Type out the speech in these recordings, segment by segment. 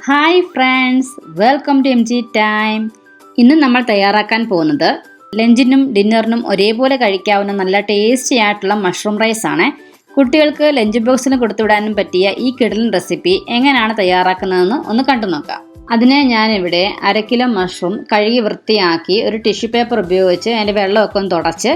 Hi friends, welcome to M G time. ഇന്ന് നമ്മൾ തയ്യാറാക്കാൻ പോകുന്നത് ലഞ്ചിനും ഡിന്നറിനും ഒരേപോലെ കഴിക്കാവുന്ന നല്ല ടേസ്റ്റി ആയിട്ടുള്ള മഷ്റൂം റൈസ് ആണ്. കുട്ടികൾക്ക് ലഞ്ച് ബോക്സിന് കൊടുത്തുവിടാനും പറ്റിയ ഈ കിടിലൻ റെസിപ്പി എങ്ങനെയാണ് തയ്യാറാക്കുന്നതെന്ന് ഒന്ന് കണ്ടു നോക്കാം. അതിന് ഞാനിവിടെ 1/2 കിലോ മഷ്റൂം കഴുകി വൃത്തിയാക്കി ഒരു ടിഷ്യൂ പേപ്പർ ഉപയോഗിച്ച് അതിൻ്റെ വെള്ളമൊക്കെ ഒന്ന് തുടച്ച്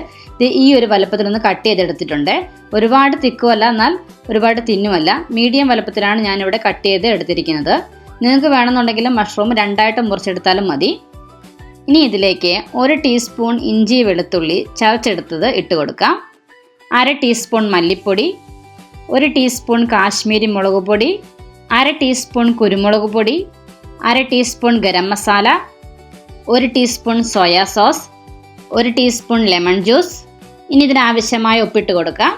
ഈ ഒരു വലുപ്പത്തിലൊന്ന് കട്ട് ചെയ്തെടുത്തിട്ടുണ്ട്. ഒരുപാട് തിക്കുമല്ല, എന്നാൽ ഒരുപാട് തിന്നുമല്ല, മീഡിയം വലുപ്പത്തിലാണ് ഞാനിവിടെ കട്ട് ചെയ്ത് എടുത്തിരിക്കുന്നത്. നിങ്ങൾക്ക് വേണമെന്നുണ്ടെങ്കിൽ മഷ്റൂം 2ആയിട്ട് മുറിച്ചെടുത്താലും മതി. ഇനി ഇതിലേക്ക് 1 ടീസ്പൂൺ ഇഞ്ചി വെളുത്തുള്ളി ചതച്ചെടുത്തത് ഇട്ട് കൊടുക്കാം. 1/2 ടീസ്പൂൺ മല്ലിപ്പൊടി, 1 ടീസ്പൂൺ കാശ്മീരി മുളക് പൊടി, 1/2 ടീസ്പൂൺ കുരുമുളക് പൊടി, 1/2 teaspoon garam masala, 1 teaspoon soya sauce, 1 teaspoon lemon juice. ഇനി ഇതിനാവശ്യമായ ഉപ്പിട്ട് കൊടുക്കാം.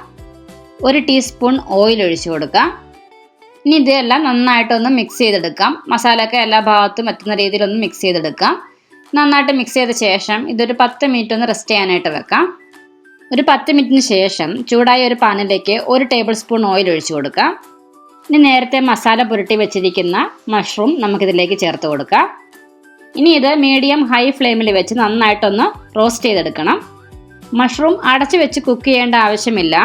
1 ടീസ്പൂൺ ഓയിൽ ഒഴിച്ചു കൊടുക്കാം. ഇനി ഇതെല്ലാം നന്നായിട്ടൊന്ന് മിക്സ് ചെയ്തെടുക്കാം. മസാലയൊക്കെ എല്ലാ ഭാഗത്തും എത്തുന്ന രീതിയിലൊന്ന് മിക്സ് ചെയ്തെടുക്കാം. നന്നായിട്ട് മിക്സ് ചെയ്ത ശേഷം ഇതൊരു 10 മിനിറ്റ് ഒന്ന് റെസ്റ്റ് ചെയ്യാനായിട്ട് വെക്കാം. ഒരു 10 മിനിറ്റിന് ശേഷം ചൂടായ ഒരു പാനിലേക്ക് 1 ടേബിൾ സ്പൂൺ ഓയിൽ ഒഴിച്ചു കൊടുക്കാം. ഇനി നേരത്തെ മസാല പുരട്ടി വെച്ചിരിക്കുന്ന മഷ്റൂം നമുക്കിതിലേക്ക് ചേർത്ത് കൊടുക്കാം. ഇനി ഇത് മീഡിയം ഹൈ ഫ്ലെയിമിൽ വെച്ച് നന്നായിട്ടൊന്ന് റോസ്റ്റ് ചെയ്തെടുക്കണം. മഷ്റൂം അടച്ചു വെച്ച് കുക്ക് ചെയ്യേണ്ട ആവശ്യമില്ല.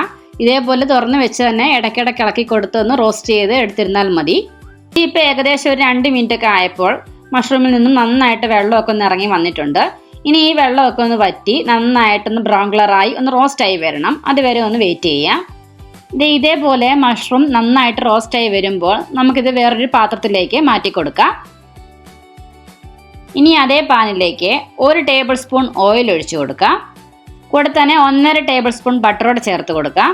ഇതേപോലെ തുറന്ന് വെച്ച് തന്നെ ഇടയ്ക്കിടയ്ക്ക് ഇളക്കി കൊടുത്തൊന്ന് റോസ്റ്റ് ചെയ്ത് എടുത്തിരുന്നാൽ മതി. ഇപ്പോൾ ഏകദേശം ഒരു 2 മിനിറ്റ് ഒക്കെ ആയപ്പോൾ മഷ്റൂമിൽ നിന്നും നന്നായിട്ട് വെള്ളമൊക്കെ ഒന്ന് ഇറങ്ങി വന്നിട്ടുണ്ട്. ഇനി ഈ വെള്ളമൊക്കെ ഒന്ന് വറ്റി നന്നായിട്ടൊന്ന് ബ്രൗൺ കളറായി ഒന്ന് റോസ്റ്റായി വരണം. അതുവരെ ഒന്ന് വെയിറ്റ് ചെയ്യാം. ഇതേപോലെ മഷ്റൂം നന്നായിട്ട് റോസ്റ്റായി വരുമ്പോൾ നമുക്കിത് വേറൊരു പാത്രത്തിലേക്ക് മാറ്റി കൊടുക്കാം. ഇനി അതേ പാനിലേക്ക് 1 ടേബിൾ സ്പൂൺ ഓയിൽ ഒഴിച്ചു കൊടുക്കാം. കൂടെ തന്നെ 1.5 ടേബിൾ സ്പൂൺ ബട്ടറോട് ചേർത്ത് കൊടുക്കാം.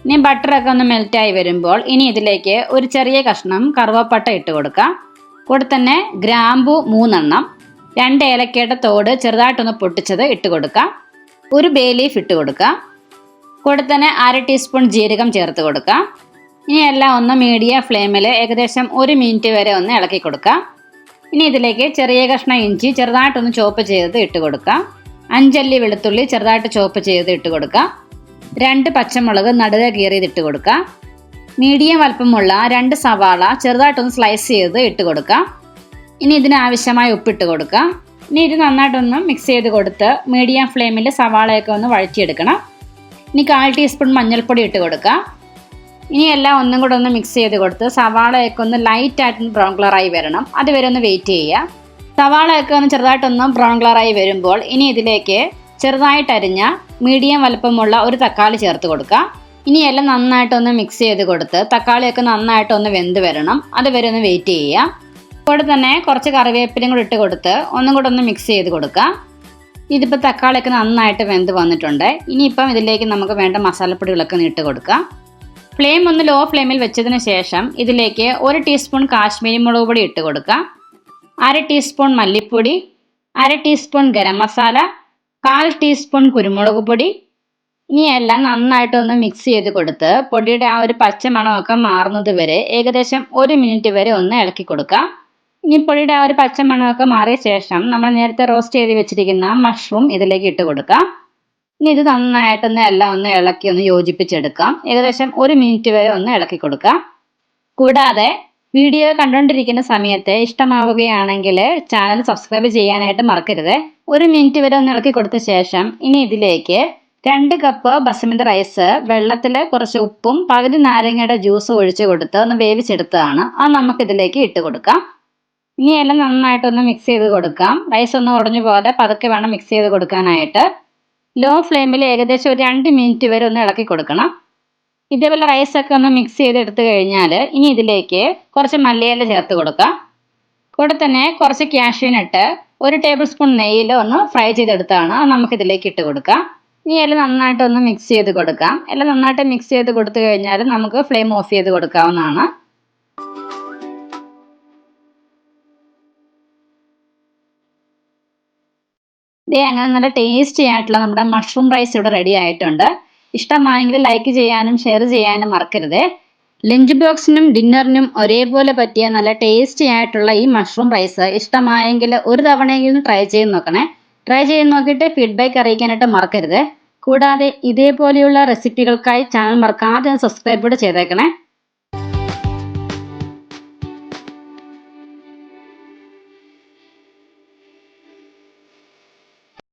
ഇനി ബട്ടറൊക്കെ ഒന്ന് മെൽറ്റായി വരുമ്പോൾ ഇനി ഇതിലേക്ക് ഒരു ചെറിയ കഷ്ണം കറുവപ്പട്ട ഇട്ട് കൊടുക്കാം. കൂടെ തന്നെ ഗ്രാമ്പു 3 എണ്ണം, 2 ഏലക്കയുടെ തോട് ചെറുതായിട്ടൊന്ന് പൊട്ടിച്ചത് ഇട്ട് കൊടുക്കാം. ഒരു ബേ ലീഫ് ഇട്ട് കൊടുക്കാം. കൂടെ തന്നെ 1/2 ടീസ്പൂൺ ജീരകം ചേർത്ത് കൊടുക്കാം. ഇനി എല്ലാം ഒന്ന് മീഡിയം ഫ്ലെയിമിൽ ഏകദേശം 1 മിനിറ്റ് വരെ ഒന്ന് ഇളക്കി കൊടുക്കാം. ഇനി ഇതിലേക്ക് ചെറിയ കഷ്ണം ഇഞ്ചി ചെറുതായിട്ടൊന്ന് ചോപ്പ് ചെയ്ത് ഇട്ട് കൊടുക്കാം. 5 അല്ലി വെളുത്തുള്ളി ചെറുതായിട്ട് ചോപ്പ് ചെയ്ത് ഇട്ട് കൊടുക്കാം. 2 പച്ചമുളക് നടുക കീറിയത് ഇട്ട് കൊടുക്കാം. മീഡിയം വലുപ്പമുള്ള 2 സവാള ചെറുതായിട്ടൊന്ന് സ്ലൈസ് ചെയ്ത് ഇട്ട് കൊടുക്കാം. ഇനി ഇതിനാവശ്യമായ ഉപ്പിട്ട് കൊടുക്കാം. ഇനി ഇത് നന്നായിട്ടൊന്ന് മിക്സ് ചെയ്ത് കൊടുത്ത് മീഡിയം ഫ്ലെയിമിൽ സവാളയൊക്കെ ഒന്ന് വഴറ്റിയെടുക്കണം. ഇനി 1/4 ടീസ്പൂൺ മഞ്ഞൾപ്പൊടി ഇട്ട് കൊടുക്കാം. ഇനി എല്ലാം ഒന്നും കൂടെ ഒന്ന് മിക്സ് ചെയ്ത് കൊടുത്ത് സവാളയൊക്കെ ഒന്ന് ലൈറ്റായിട്ടൊന്ന് ബ്രൗൺ കളറായി വരണം. അതുവരെ ഒന്ന് വെയിറ്റ് ചെയ്യുക. സവാളയൊക്കെ ഒന്ന് ചെറുതായിട്ടൊന്ന് ബ്രൗൺ കളറായി വരുമ്പോൾ ഇനി ഇതിലേക്ക് ചെറുതായിട്ട് അരിഞ്ഞ മീഡിയം വലുപ്പമുള്ള ഒരു തക്കാളി ചേർത്ത് കൊടുക്കുക. ഇനി എല്ലാം നന്നായിട്ടൊന്ന് മിക്സ് ചെയ്ത് കൊടുത്ത് തക്കാളിയൊക്കെ നന്നായിട്ടൊന്ന് വെന്ത് വരണം. അതുവരെ ഒന്ന് വെയിറ്റ് ചെയ്യുക. കൂടെ തന്നെ കുറച്ച് കറിവേപ്പിലയും കൂടി ഇട്ട് കൊടുത്ത് ഒന്നും കൂടെ ഒന്ന് മിക്സ് ചെയ്ത് കൊടുക്കുക. ഇതിപ്പോൾ തക്കാളിയൊക്കെ നന്നായിട്ട് വെന്ത് വന്നിട്ടുണ്ട്. ഇനിയിപ്പം ഇതിലേക്ക് നമുക്ക് വേണ്ട മസാലപ്പൊടികളൊക്കെ ഒന്ന് ഇട്ട് കൊടുക്കാം. ഫ്ലെയിം ഒന്ന് ലോ ഫ്ലെയിമിൽ വെച്ചതിന് ശേഷം ഇതിലേക്ക് 1 ടീസ്പൂൺ കാശ്മീരി മുളക് പൊടി ഇട്ട് കൊടുക്കാം. 1/2 ടീസ്പൂൺ മല്ലിപ്പൊടി, 1/2 ടീസ്പൂൺ ഗരം മസാല, 1/4 ടീസ്പൂൺ കുരുമുളക് പൊടി. ഇനി എല്ലാം നന്നായിട്ടൊന്ന് മിക്സ് ചെയ്ത് കൊടുത്ത് പൊടിയുടെ ആ ഒരു പച്ച മണമൊക്കെ മാറുന്നത് വരെ ഏകദേശം 1 മിനിറ്റ് വരെ ഒന്ന് ഇളക്കി കൊടുക്കാം. ഇനി പൊടിയുടെ ആ ഒരു പച്ച മണമൊക്കെ മാറിയ ശേഷം നമ്മൾ നേരത്തെ റോസ്റ്റ് ചെയ്ത് വെച്ചിരിക്കുന്ന മഷ്റൂം ഇതിലേക്ക് ഇട്ട് കൊടുക്കാം. ഇനി ഇത് നന്നായിട്ടൊന്ന് എല്ലാം ഒന്ന് ഇളക്കി ഒന്ന് യോജിപ്പിച്ചെടുക്കാം. ഏകദേശം 1 മിനിറ്റ് വരെ ഒന്ന് ഇളക്കി കൊടുക്കാം. കൂടാതെ വീഡിയോ കണ്ടുകൊണ്ടിരിക്കുന്ന സമയത്ത് ഇഷ്ടമാവുകയാണെങ്കിൽ ചാനൽ സബ്സ്ക്രൈബ് ചെയ്യാനായിട്ട് മറക്കരുത്. 1 മിനിറ്റ് വരെ ഒന്ന് ഇളക്കി കൊടുത്ത ശേഷം ഇനി ഇതിലേക്ക് 2 കപ്പ് ബസുമതി റൈസ് വെള്ളത്തിൽ കുറച്ച് ഉപ്പും പകുതി നാരങ്ങയുടെ ജ്യൂസ് ഒഴിച്ച് കൊടുത്ത് ഒന്ന് വേവിച്ചെടുത്തതാണ്. അത് നമുക്കിതിലേക്ക് ഇട്ട് കൊടുക്കാം. ഇനി എല്ലാം നന്നായിട്ടൊന്ന് മിക്സ് ചെയ്ത് കൊടുക്കാം. റൈസ് ഒന്ന് ഉടഞ്ഞു പോലെ പതുക്കെ വേണം മിക്സ് ചെയ്ത് കൊടുക്കാനായിട്ട്. ലോ ഫ്ലെയിമിൽ ഏകദേശം ഒരു 2 മിനിറ്റ് വരെ ഒന്ന് ഇളക്കി കൊടുക്കണം. ഇതേപോലെ റൈസൊക്കെ ഒന്ന് മിക്സ് ചെയ്തെടുത്തു കഴിഞ്ഞാൽ ഇനി ഇതിലേക്ക് കുറച്ച് മല്ലിയില ചേർത്ത് കൊടുക്കാം. കൂടെ തന്നെ കുറച്ച് കാഷ്യൂ നട്ട് 1 ടേബിൾ സ്പൂൺ നെയ്യിൽ ഒന്ന് ഫ്രൈ ചെയ്തെടുത്താണ്. അത് നമുക്കിതിലേക്ക് ഇട്ട് കൊടുക്കാം. ഇനി എല്ലാം നന്നായിട്ടൊന്ന് മിക്സ് ചെയ്ത് കൊടുക്കാം. എല്ലാം നന്നായിട്ട് മിക്സ് ചെയ്ത് കൊടുത്തു കഴിഞ്ഞാൽ നമുക്ക് ഫ്ലെയിം ഓഫ് ചെയ്ത് കൊടുക്കാവുന്നതാണ്. അങ്ങനെ നല്ല ടേസ്റ്റി ആയിട്ടുള്ള നമ്മുടെ മഷ്റൂം റൈസ് ഇവിടെ റെഡി ആയിട്ടുണ്ട്. ഇഷ്ടമായെങ്കിൽ ലൈക്ക് ചെയ്യാനും ഷെയർ ചെയ്യാനും മറക്കരുത്. ലഞ്ച് ബോക്സിനും ഡിന്നറിനും ഒരേപോലെ പറ്റിയ നല്ല ടേസ്റ്റി ആയിട്ടുള്ള ഈ മഷ്റൂം റൈസ് ഇഷ്ടമായെങ്കിൽ ഒരു തവണയെങ്കിലും ട്രൈ ചെയ്ത് നോക്കണേ. ട്രൈ ചെയ്ത് നോക്കിയിട്ട് ഫീഡ്ബാക്ക് അറിയിക്കാനായിട്ട് മറക്കരുത്. കൂടാതെ ഇതേപോലെയുള്ള റെസിപ്പികൾക്കായി ചാനൽ മറക്കാതെ സബ്സ്ക്രൈബ് കൂടെ ചെയ്തേക്കണേ.